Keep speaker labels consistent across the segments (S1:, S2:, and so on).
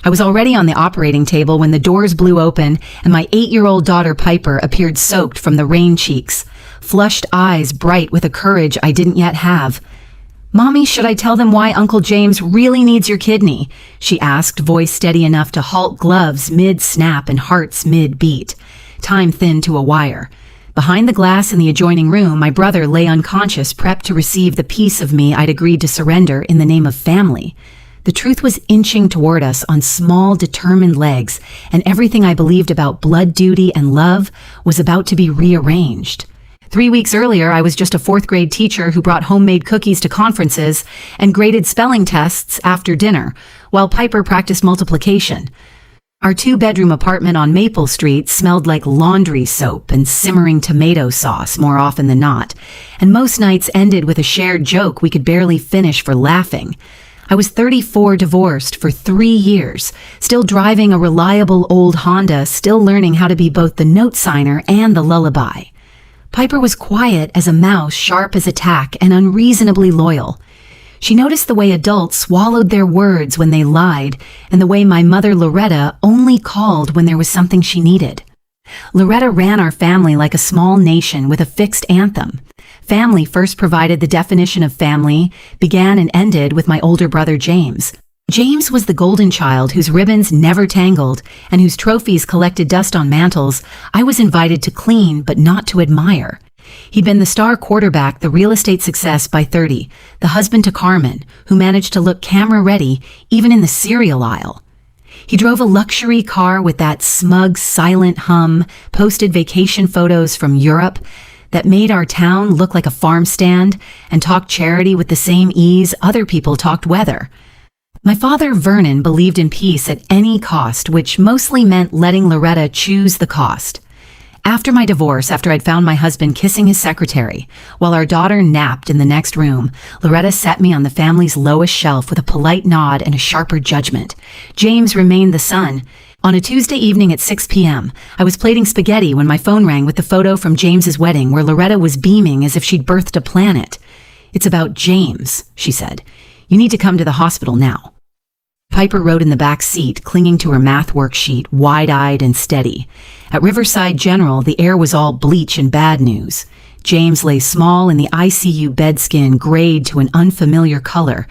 S1: I was already on the operating table when the doors blew open and my 8-year-old daughter Piper appeared soaked from the rain cheeks, flushed eyes bright with a courage I didn't yet have. "Mommy, should I tell them why Uncle James really needs your kidney?" she asked, voice steady enough to halt gloves mid-snap and hearts mid-beat, time thin to a wire. Behind the glass in the adjoining room, my brother lay unconscious, prepped to receive the piece of me I'd agreed to surrender in the name of family. The truth was inching toward us on small, determined legs, and everything I believed about blood duty and love was about to be rearranged. 3 weeks earlier, I was just a 4th-grade teacher who brought homemade cookies to conferences and graded spelling tests after dinner, while Piper practiced multiplication. Our 2-bedroom apartment on Maple Street smelled like laundry soap and simmering tomato sauce more often than not, and most nights ended with a shared joke we could barely finish for laughing. I was 34, divorced for 3 years, still driving a reliable old Honda, still learning how to be both the note signer and the lullaby. Piper was quiet as a mouse, sharp as a tack, and unreasonably loyal. She noticed the way adults swallowed their words when they lied, and the way my mother Loretta only called when there was something she needed. Loretta ran our family like a small nation with a fixed anthem. Family first provided the definition of family, began and ended with my older brother James. James was the golden child whose ribbons never tangled and whose trophies collected dust on mantles I was invited to clean but not to admire. He'd been the star quarterback, the real estate success by 30, the husband to Carmen, who managed to look camera-ready even in the cereal aisle. He drove a luxury car with that smug, silent hum, posted vacation photos from Europe that made our town look like a farm stand, and talked charity with the same ease other people talked weather. My father, Vernon, believed in peace at any cost, which mostly meant letting Loretta choose the cost. After my divorce, after I'd found my husband kissing his secretary, while our daughter napped in the next room, Loretta set me on the family's lowest shelf with a polite nod and a sharper judgment. James remained the son. On a Tuesday evening at 6 p.m., I was plating spaghetti when my phone rang with the photo from James's wedding where Loretta was beaming as if she'd birthed a planet. "It's about James," she said. "You need to come to the hospital now." Piper rode in the back seat, clinging to her math worksheet, wide-eyed and steady. At Riverside General, the air was all bleach and bad news. James lay small in the ICU bedskin, grayed to an unfamiliar color,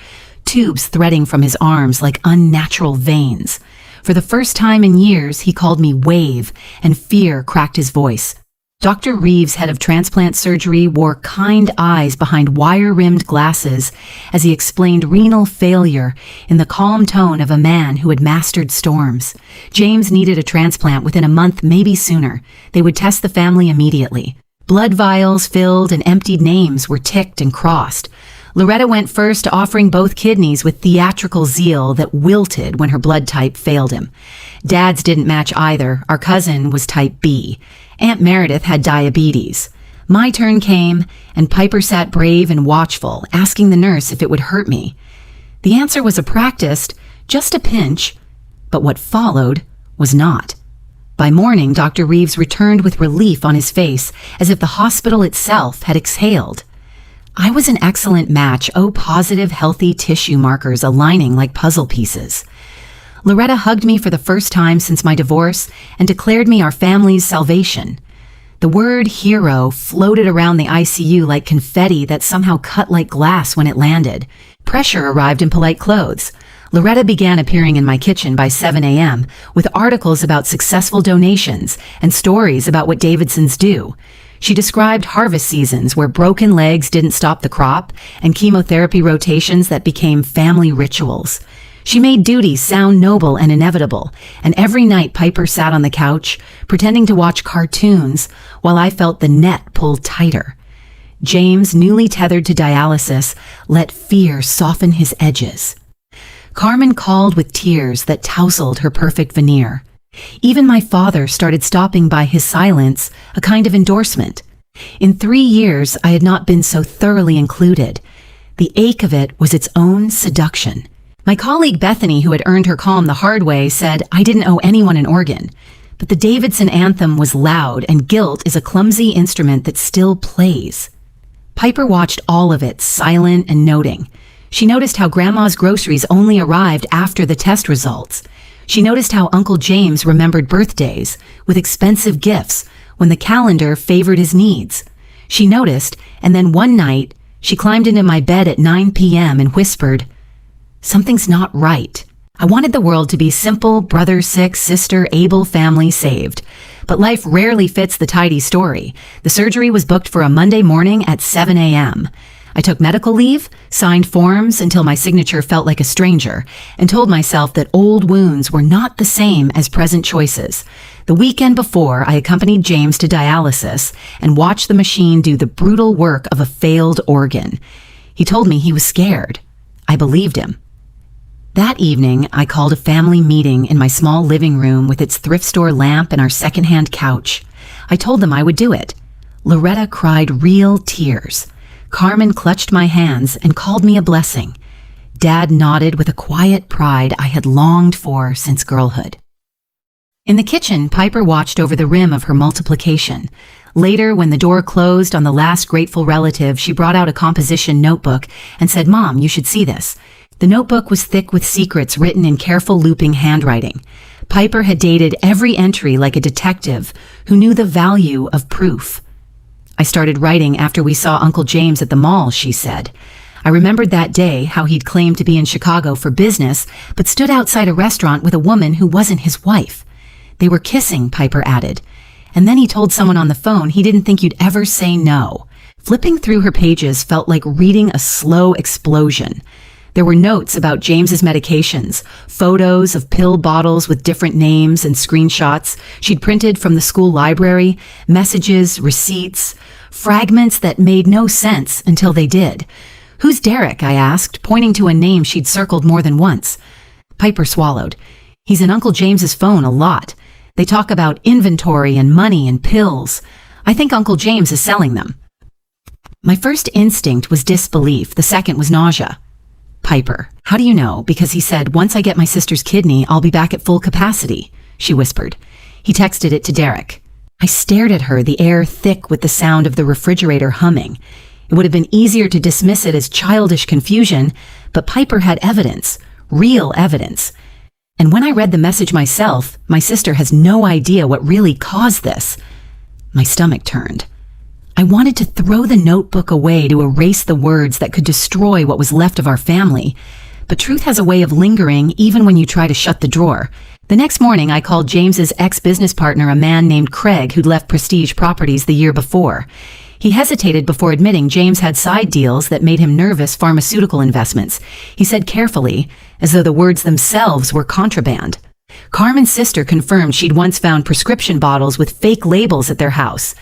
S1: tubes threading from his arms like unnatural veins. For the first time in years, he called me Wave, and fear cracked his voice. Dr. Reeves, head of transplant surgery, wore kind eyes behind wire-rimmed glasses as he explained renal failure in the calm tone of a man who had mastered storms. James needed a transplant within a month, maybe sooner. They would test the family immediately. Blood vials filled and emptied names were ticked and crossed. Loretta went first, offering both kidneys with theatrical zeal that wilted when her blood type failed him. Dad's didn't match either. Our cousin was type B. Aunt Meredith had diabetes. My turn came, and Piper sat brave and watchful, asking the nurse if it would hurt me. The answer was a practiced, just a pinch, but what followed was not. By morning, Dr. Reeves returned with relief on his face, as if the hospital itself had exhaled. I was an excellent match, O-positive, healthy tissue markers aligning like puzzle pieces. Loretta hugged me for the first time since my divorce and declared me our family's salvation. The word hero floated around the ICU like confetti that somehow cut like glass when it landed. Pressure arrived in polite clothes. Loretta began appearing in my kitchen by 7 a.m. with articles about successful donations and stories about what Davidsons do. She described harvest seasons where broken legs didn't stop the crop and chemotherapy rotations that became family rituals. She made duty sound noble and inevitable, and every night Piper sat on the couch, pretending to watch cartoons, while I felt the net pull tighter. James, newly tethered to dialysis, let fear soften his edges. Carmen called with tears that tousled her perfect veneer. Even my father started stopping by his silence, a kind of endorsement. In 3 years, I had not been so thoroughly included. The ache of it was its own seduction. My colleague Bethany, who had earned her calm the hard way, said I didn't owe anyone an organ. But the Davidson anthem was loud, and guilt is a clumsy instrument that still plays. Piper watched all of it, silent and noting. She noticed how Grandma's groceries only arrived after the test results. She noticed how Uncle James remembered birthdays with expensive gifts when the calendar favored his needs. She noticed, and then one night, she climbed into my bed at 9 p.m. and whispered, "Something's not right." I wanted the world to be simple, brother sick, sister able, family saved. But life rarely fits the tidy story. The surgery was booked for a Monday morning at 7 a.m. I took medical leave, signed forms until my signature felt like a stranger, and told myself that old wounds were not the same as present choices. The weekend before, I accompanied James to dialysis and watched the machine do the brutal work of a failed organ. He told me he was scared. I believed him. That evening, I called a family meeting in my small living room with its thrift store lamp and our secondhand couch. I told them I would do it. Loretta cried real tears. Carmen clutched my hands and called me a blessing. Dad nodded with a quiet pride I had longed for since girlhood. In the kitchen, Piper watched over the rim of her multiplication. Later, when the door closed on the last grateful relative, she brought out a composition notebook and said, "Mom, you should see this." The notebook was thick with secrets written in careful looping handwriting. Piper had dated every entry like a detective who knew the value of proof. "I started writing after we saw Uncle James at the mall," she said. "I remembered that day how he'd claimed to be in Chicago for business, but stood outside a restaurant with a woman who wasn't his wife. They were kissing," Piper added. "And then he told someone on the phone he didn't think you'd ever say no." Flipping through her pages felt like reading a slow explosion. There were notes about James's medications, photos of pill bottles with different names and screenshots she'd printed from the school library, messages, receipts, fragments that made no sense until they did. "Who's Derek?" I asked, pointing to a name she'd circled more than once. Piper swallowed. "He's in Uncle James's phone a lot. They talk about inventory and money and pills. I think Uncle James is selling them." My first instinct was disbelief. The second was nausea. "Piper, how do you know?" "Because he said, once I get my sister's kidney, I'll be back at full capacity," she whispered. He texted it to Derek. I stared at her, the air thick with the sound of the refrigerator humming. It would have been easier to dismiss it as childish confusion, but Piper had evidence, real evidence. And when I read the message myself, my sister has no idea what really caused this. My stomach turned. I wanted to throw the notebook away to erase the words that could destroy what was left of our family. But truth has a way of lingering even when you try to shut the drawer. The next morning, I called James's ex-business partner, a man named Craig, who'd left Prestige Properties the year before. He hesitated before admitting James had side deals that made him nervous, pharmaceutical investments. He said carefully, as though the words themselves were contraband. Carmen's sister confirmed she'd once found prescription bottles with fake labels at their house.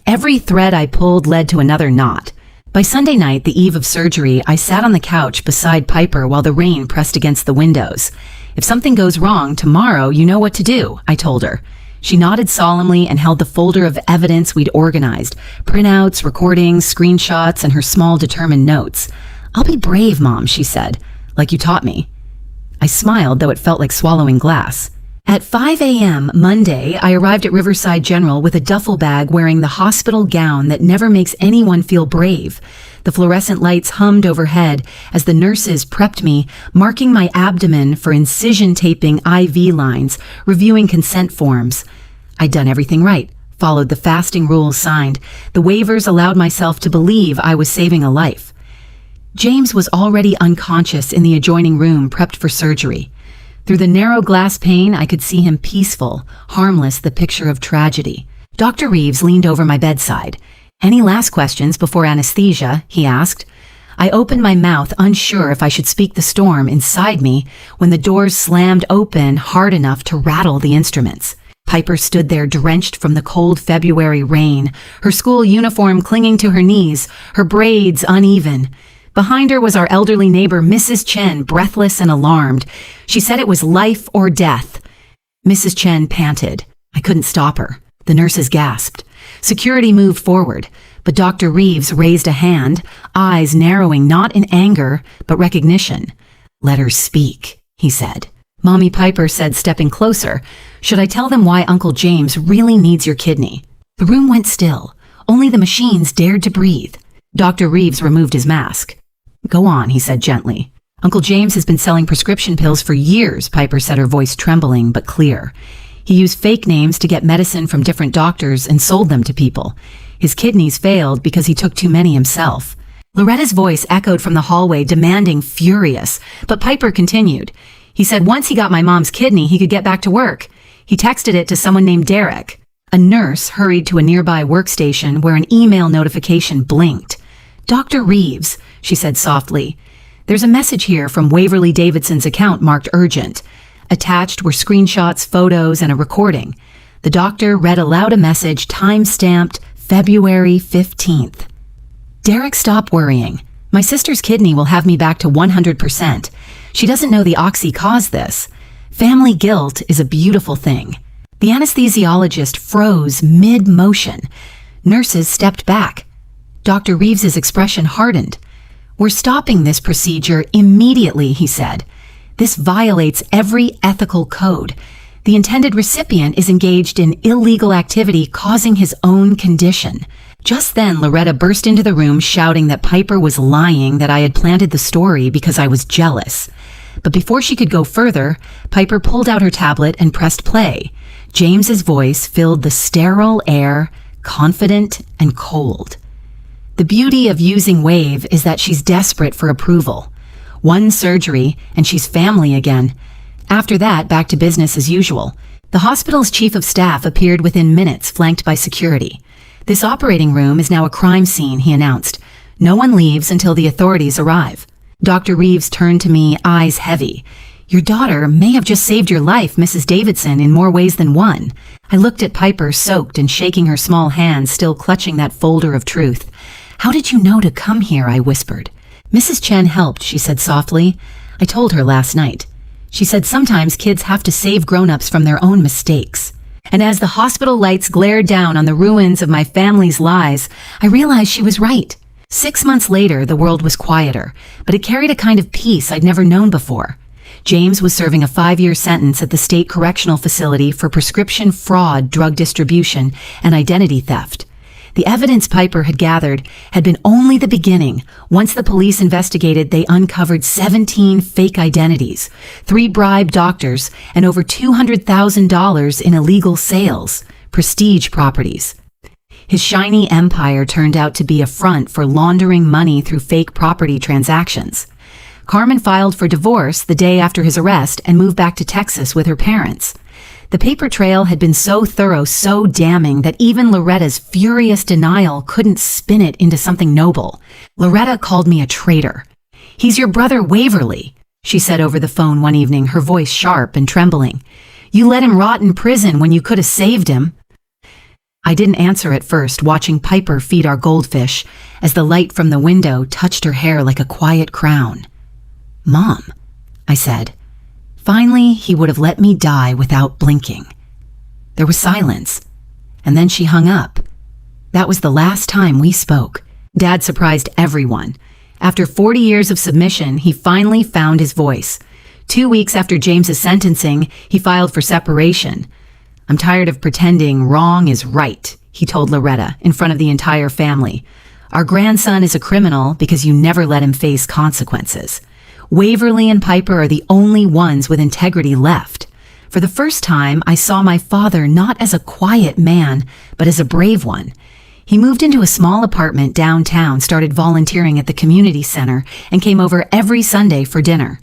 S1: Every thread I pulled led to another knot. By Sunday night, the eve of surgery, I sat on the couch beside Piper while the rain pressed against the windows. "If something goes wrong tomorrow, you know what to do," I told her. She nodded solemnly and held the folder of evidence we'd organized, printouts, recordings, screenshots, and her small determined notes. "I'll be brave, Mom," she said, "like you taught me." I smiled, though it felt like swallowing glass. At 5 a.m. Monday, I arrived at Riverside General with a duffel bag wearing the hospital gown that never makes anyone feel brave. The fluorescent lights hummed overhead as the nurses prepped me, marking my abdomen for incision taping IV lines, reviewing consent forms. I'd done everything right, followed the fasting rules signed. The waivers allowed myself to believe I was saving a life. James was already unconscious in the adjoining room, prepped for surgery. Through the narrow glass pane, I could see him peaceful, harmless, the picture of tragedy. Dr. Reeves leaned over my bedside. "Any last questions before anesthesia?" he asked. I opened my mouth, unsure if I should speak the storm inside me, when the doors slammed open hard enough to rattle the instruments. Piper stood there drenched from the cold February rain, her school uniform clinging to her knees, her braids uneven. Behind her was our elderly neighbor, Mrs. Chen, breathless and alarmed. She said it was life or death. Mrs. Chen panted. I couldn't stop her. The nurses gasped. Security moved forward, but Dr. Reeves raised a hand, eyes narrowing not in anger, but recognition. "Let her speak," he said. Mommy Piper said, stepping closer, "Should I tell them why Uncle James really needs your kidney?" The room went still. Only the machines dared to breathe. Dr. Reeves removed his mask. "Go on," he said gently. Uncle James has been selling prescription pills for years, Piper said, her voice trembling but clear. He used fake names to get medicine from different doctors and sold them to people. His kidneys failed because he took too many himself. Loretta's voice echoed from the hallway, demanding, furious, but Piper continued. He said once he got my mom's kidney, he could get back to work. He texted it to someone named Derek. A nurse hurried to a nearby workstation where an email notification blinked. Dr. Reeves, she said softly. There's a message here from Waverly Davidson's account marked urgent. Attached were screenshots, photos, and a recording. The doctor read aloud a message time-stamped February 15th. Derek, stop worrying. My sister's kidney will have me back to 100%. She doesn't know the oxy caused this. Family guilt is a beautiful thing. The anesthesiologist froze mid-motion. Nurses stepped back. Dr. Reeves's expression hardened. We're stopping this procedure immediately, he said. This violates every ethical code. The intended recipient is engaged in illegal activity causing his own condition. Just then, Loretta burst into the room shouting that Piper was lying, that I had planted the story because I was jealous. But before she could go further, Piper pulled out her tablet and pressed play. James's voice filled the sterile air, confident and cold. The beauty of using Wave is that she's desperate for approval. One surgery, and she's family again. After that, back to business as usual. The hospital's chief of staff appeared within minutes, flanked by security. This operating room is now a crime scene, he announced. No one leaves until the authorities arrive. Dr. Reeves turned to me, eyes heavy. Your daughter may have just saved your life, Mrs. Davidson, in more ways than one. I looked at Piper, soaked and shaking her small hands, still clutching that folder of truth. How did you know to come here? I whispered. Mrs. Chen helped, she said softly. I told her last night. She said sometimes kids have to save grown-ups from their own mistakes. And as the hospital lights glared down on the ruins of my family's lies, I realized she was right. 6 months later, the world was quieter, but it carried a kind of peace I'd never known before. James was serving a 5-year sentence at the state correctional facility for prescription fraud, drug distribution, and identity theft. The evidence Piper had gathered had been only the beginning. Once the police investigated, they uncovered 17 fake identities, 3 bribed doctors, and over $200,000 in illegal sales, prestige properties. His shiny empire turned out to be a front for laundering money through fake property transactions. Carmen filed for divorce the day after his arrest and moved back to Texas with her parents. The paper trail had been so thorough, so damning, that even Loretta's furious denial couldn't spin it into something noble. Loretta called me a traitor. He's your brother Waverly, she said over the phone one evening, her voice sharp and trembling. You let him rot in prison when you could have saved him. I didn't answer at first, watching Piper feed our goldfish as the light from the window touched her hair like a quiet crown. Mom, I said. Finally, he would have let me die without blinking. There was silence, and then she hung up. That was the last time we spoke. Dad surprised everyone. After 40 years of submission, he finally found his voice. 2 weeks after James's sentencing, he filed for separation. I'm tired of pretending wrong is right, he told Loretta in front of the entire family. Our grandson is a criminal because you never let him face consequences. Waverly and Piper are the only ones with integrity left. For the first time, I saw my father not as a quiet man, but as a brave one. He moved into a small apartment downtown, started volunteering at the community center, and came over every Sunday for dinner.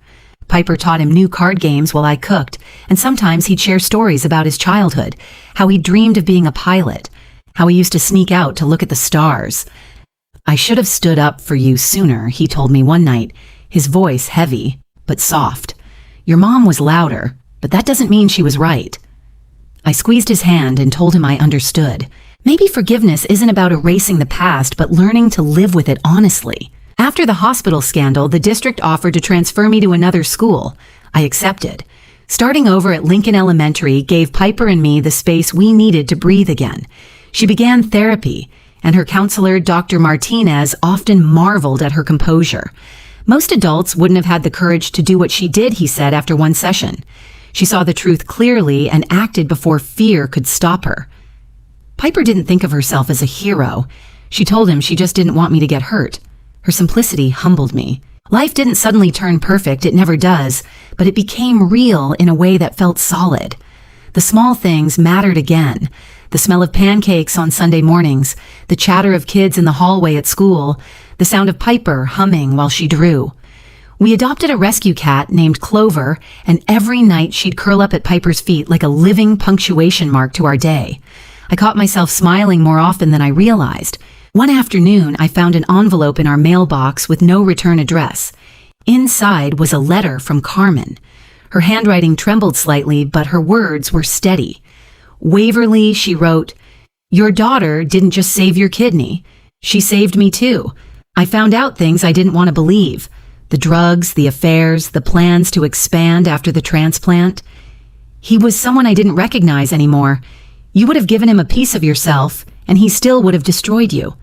S1: Piper taught him new card games while I cooked, and sometimes he'd share stories about his childhood, how he dreamed of being a pilot, how he used to sneak out to look at the stars. I should have stood up for you sooner, he told me one night, his voice heavy, but soft. Your mom was louder, but that doesn't mean she was right. I squeezed his hand and told him I understood. Maybe forgiveness isn't about erasing the past, but learning to live with it honestly. After the hospital scandal, the district offered to transfer me to another school. I accepted. Starting over at Lincoln Elementary gave Piper and me the space we needed to breathe again. She began therapy, and her counselor, Dr. Martinez, often marveled at her composure. Most adults wouldn't have had the courage to do what she did, he said after one session. She saw the truth clearly and acted before fear could stop her. Piper didn't think of herself as a hero. She told him she just didn't want me to get hurt. Her simplicity humbled me. Life didn't suddenly turn perfect, it never does, but it became real in a way that felt solid. The small things mattered again. The smell of pancakes on Sunday mornings, the chatter of kids in the hallway at school, the sound of Piper humming while she drew. We adopted a rescue cat named Clover, and every night she'd curl up at Piper's feet like a living punctuation mark to our day. I caught myself smiling more often than I realized. One afternoon, I found an envelope in our mailbox with no return address. Inside was a letter from Carmen. Her handwriting trembled slightly, but her words were steady. Waverly, she wrote, "Your daughter didn't just save your kidney. She saved me too. I found out things I didn't want to believe. The drugs, the affairs, the plans to expand after the transplant. He was someone I didn't recognize anymore. You would have given him a piece of yourself, and he still would have destroyed you.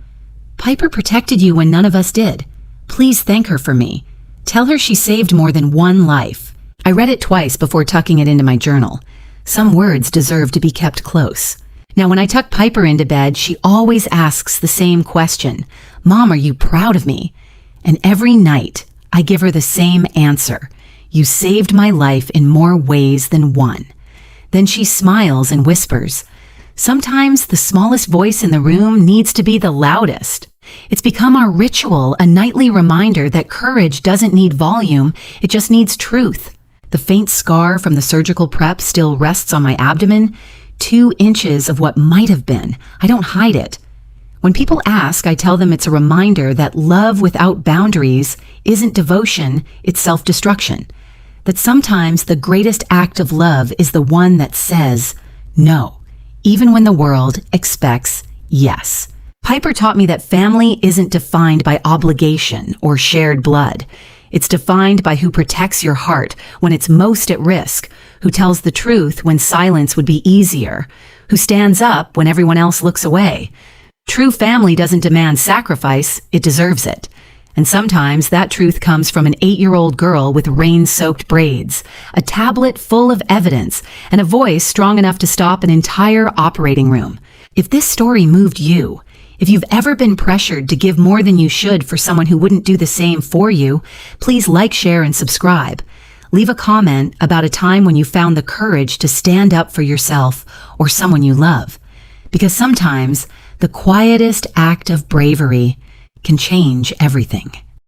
S1: Piper protected you when none of us did. Please thank her for me. Tell her she saved more than one life." I read it twice before tucking it into my journal. Some words deserve to be kept close. Now, when I tuck Piper into bed, she always asks the same question. "Mom, are you proud of me?" And every night, I give her the same answer. "You saved my life in more ways than one." Then she smiles and whispers. Sometimes the smallest voice in the room needs to be the loudest. It's become our ritual, a nightly reminder that courage doesn't need volume, it just needs truth. The faint scar from the surgical prep still rests on my abdomen, 2 inches of what might have been. I don't hide it. When people ask, I tell them it's a reminder that love without boundaries isn't devotion, it's self-destruction. That sometimes the greatest act of love is the one that says no, even when the world expects yes. Piper taught me that family isn't defined by obligation or shared blood. It's defined by who protects your heart when it's most at risk, who tells the truth when silence would be easier, who stands up when everyone else looks away. True family doesn't demand sacrifice, it deserves it. And sometimes that truth comes from an 8-year-old girl with rain-soaked braids, a tablet full of evidence, and a voice strong enough to stop an entire operating room. If this story moved you, if you've ever been pressured to give more than you should for someone who wouldn't do the same for you, please like, share, and subscribe. Leave a comment about a time when you found the courage to stand up for yourself or someone you love. Because sometimes the quietest act of bravery can change everything.